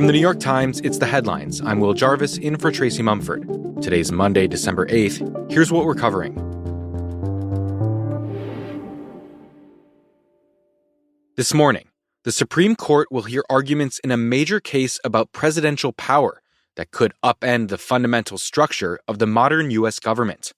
From the New York Times, it's The Headlines. I'm Will Jarvis, in for Tracy Mumford. Today's Monday, December 8th. Here's what we're covering. This morning, the Supreme Court will hear arguments in a major case about presidential power that could upend the fundamental structure of the modern U.S. government.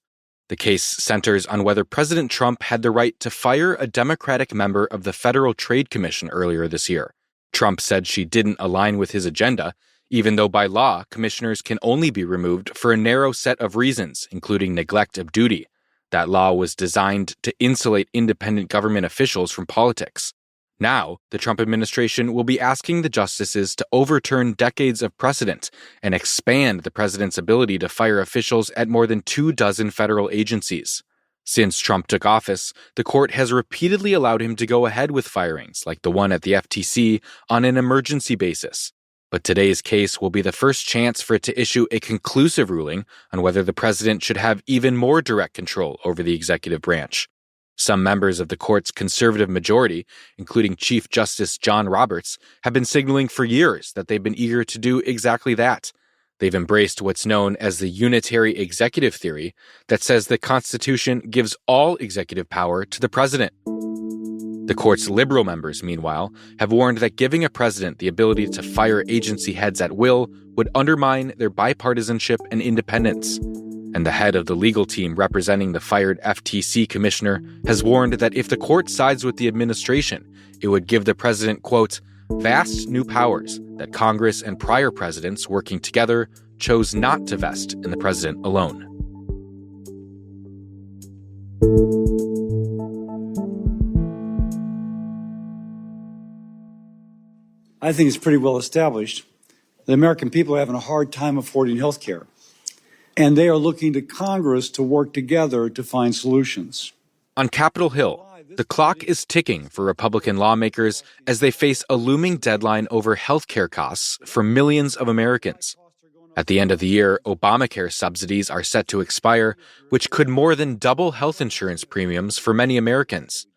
The case centers on whether President Trump had the right to fire a Democratic member of the Federal Trade Commission earlier this year. Trump said she didn't align with his agenda, even though by law, commissioners can only be removed for a narrow set of reasons, including neglect of duty. That law was designed to insulate independent government officials from politics. Now, the Trump administration will be asking the justices to overturn decades of precedent and expand the president's ability to fire officials at more than 24 federal agencies. Since Trump took office, the court has repeatedly allowed him to go ahead with firings, like the one at the FTC, on an emergency basis. But today's case will be the first chance for it to issue a conclusive ruling on whether the president should have even more direct control over the executive branch. Some members of the court's conservative majority, including Chief Justice John Roberts, have been signaling for years that they've been eager to do exactly that. They've embraced what's known as the unitary executive theory that says the Constitution gives all executive power to the president. The court's liberal members, meanwhile, have warned that giving a president the ability to fire agency heads at will would undermine their bipartisanship and independence. And the head of the legal team representing the fired FTC commissioner has warned that if the court sides with the administration, it would give the president, quote, vast new powers that Congress and prior presidents working together chose not to vest in the president alone. I think it's pretty well established. The American people are having a hard time affording health care, and they are looking to Congress to work together to find solutions. On Capitol Hill, the clock is ticking for Republican lawmakers as they face a looming deadline over health care costs for millions of Americans. At the end of the year, Obamacare subsidies are set to expire, which could more than double health insurance premiums for many Americans.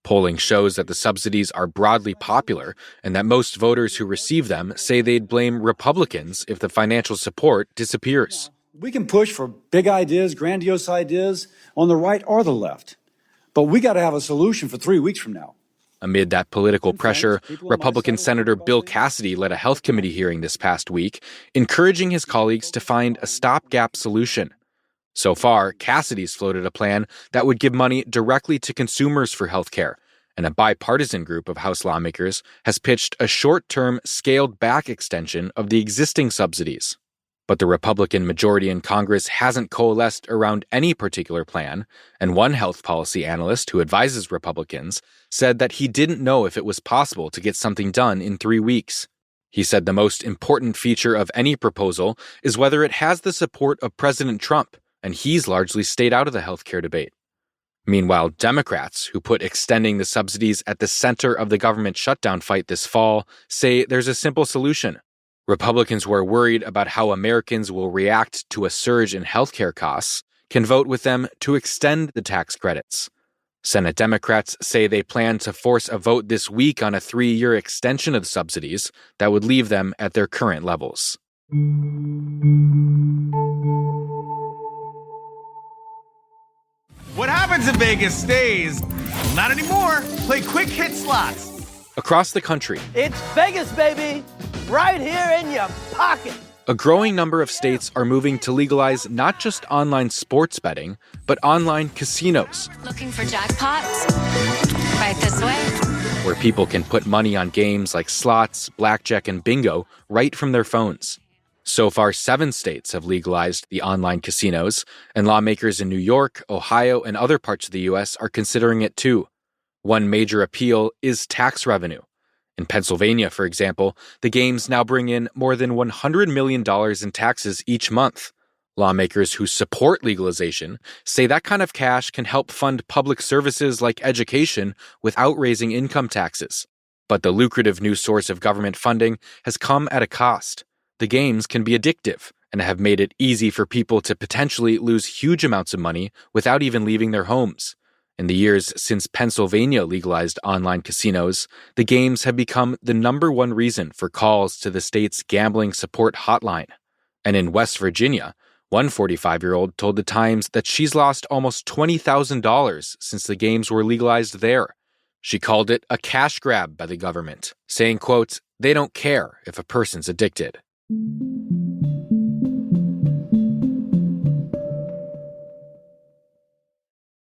Polling shows that the subsidies are broadly popular and that most voters who receive them say they'd blame Republicans if the financial support disappears. We can push for big ideas, grandiose ideas on the right or the left, but we got to have a solution for 3 weeks from now. Amid that political pressure, Republican Senator Bill Cassidy led a health committee hearing this past week, encouraging his colleagues to find a stopgap solution. So far, Cassidy's floated a plan that would give money directly to consumers for health care, and a bipartisan group of House lawmakers has pitched a short-term, scaled-back extension of the existing subsidies. But the Republican majority in Congress hasn't coalesced around any particular plan, and one health policy analyst who advises Republicans said that he didn't know if it was possible to get something done in 3 weeks. He said the most important feature of any proposal is whether it has the support of President Trump, and he's largely stayed out of the healthcare debate. Meanwhile, Democrats, who put extending the subsidies at the center of the government shutdown fight this fall, say there's a simple solution. Republicans who are worried about how Americans will react to a surge in healthcare costs can vote with them to extend the tax credits. Senate Democrats say they plan to force a vote this week on a 3-year extension of the subsidies that would leave them at their current levels. What happens in Vegas stays. Not anymore. Play quick hit slots. Across the country, it's Vegas, baby! Right here in your pocket! A growing number of states are moving to legalize not just online sports betting, but online casinos. Looking for jackpots? Right this way. Where people can put money on games like slots, blackjack, and bingo right from their phones. So far, 7 states have legalized the online casinos, and lawmakers in New York, Ohio, and other parts of the U.S. are considering it too. One major appeal is tax revenue. In Pennsylvania, for example, the games now bring in more than $100 million in taxes each month. Lawmakers who support legalization say that kind of cash can help fund public services like education without raising income taxes. But the lucrative new source of government funding has come at a cost. The games can be addictive and have made it easy for people to potentially lose huge amounts of money without even leaving their homes. In the years since Pennsylvania legalized online casinos, the games have become the number one reason for calls to the state's gambling support hotline. And in West Virginia, one 45-year-old told The Times that she's lost almost $20,000 since the games were legalized there. She called it a cash grab by the government, saying, quote, "They don't care if a person's addicted."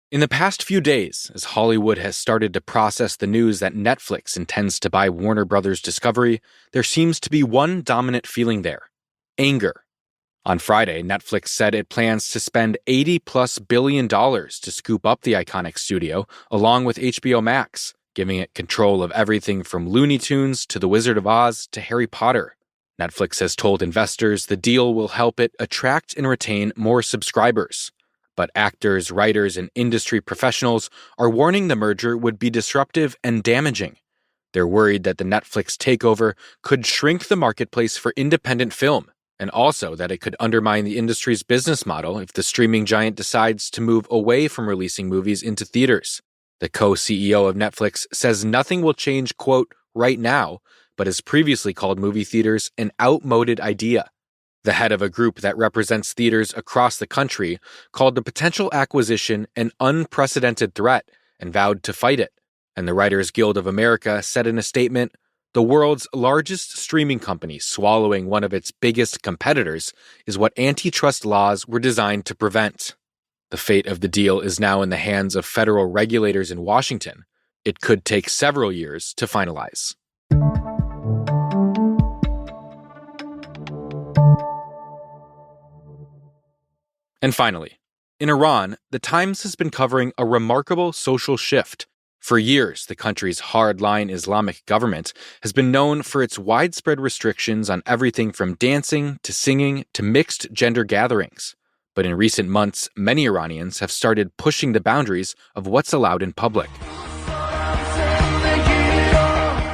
In the past few days, as Hollywood has started to process the news that Netflix intends to buy Warner Bros. Discovery, there seems to be one dominant feeling there: anger. On Friday, Netflix said it plans to spend $80+ billion to scoop up the iconic studio, along with HBO Max, giving it control of everything from Looney Tunes to The Wizard of Oz to Harry Potter. Netflix has told investors the deal will help it attract and retain more subscribers. But actors, writers, and industry professionals are warning the merger would be disruptive and damaging. They're worried that the Netflix takeover could shrink the marketplace for independent film, and also that it could undermine the industry's business model if the streaming giant decides to move away from releasing movies into theaters. The co-CEO of Netflix says nothing will change, quote, right now, but has previously called movie theaters an outmoded idea. The head of a group that represents theaters across the country called the potential acquisition an unprecedented threat and vowed to fight it. And the Writers Guild of America said in a statement, "The world's largest streaming company swallowing one of its biggest competitors is what antitrust laws were designed to prevent." The fate of the deal is now in the hands of federal regulators in Washington. It could take several years to finalize. And finally, in Iran, The Times has been covering a remarkable social shift. For years, the country's hardline Islamic government has been known for its widespread restrictions on everything from dancing to singing to mixed gender gatherings. But in recent months, many Iranians have started pushing the boundaries of what's allowed in public.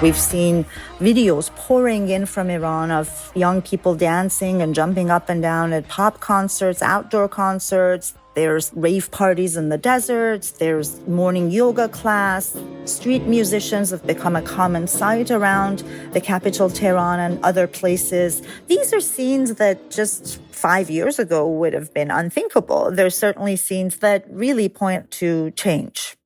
We've seen videos pouring in from Iran of young people dancing and jumping up and down at pop concerts, outdoor concerts. There's rave parties in the deserts. There's morning yoga class. Street musicians have become a common sight around the capital, Tehran, and other places. These are scenes that just 5 years ago would have been unthinkable. There's certainly scenes that really point to change.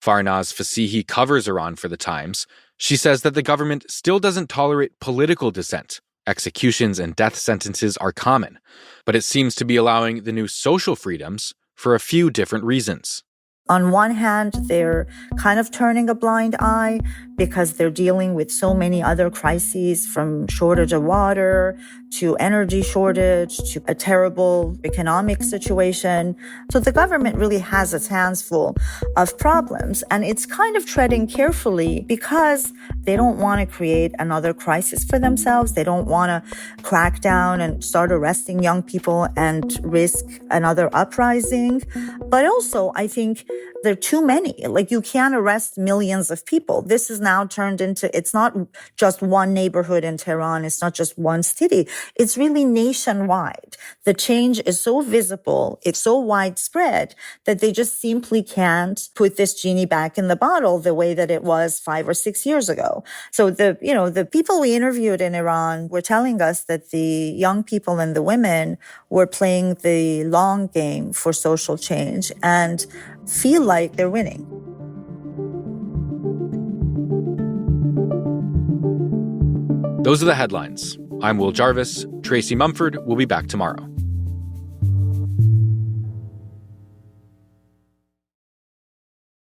Farnaz Fasihi covers Iran for The Times. She says that the government still doesn't tolerate political dissent. Executions and death sentences are common, but it seems to be allowing the new social freedoms for a few different reasons. On one hand, they're kind of turning a blind eye because they're dealing with so many other crises, from shortage of water to energy shortage to a terrible economic situation. So the government really has its hands full of problems, and it's kind of treading carefully because they don't want to create another crisis for themselves. They don't want to crack down and start arresting young people and risk another uprising. But also, I think there are too many. Like, you can't arrest millions of people. This is now turned into, it's not just one neighborhood in Tehran. It's not just one city. It's really nationwide. The change is so visible. It's so widespread that they just simply can't put this genie back in the bottle the way that it was 5 or 6 years ago. So the people we interviewed in Iran were telling us that the young people and the women were playing the long game for social change and feel like they're winning. Those are the headlines. I'm Will Jarvis. Tracy Mumford will be back tomorrow.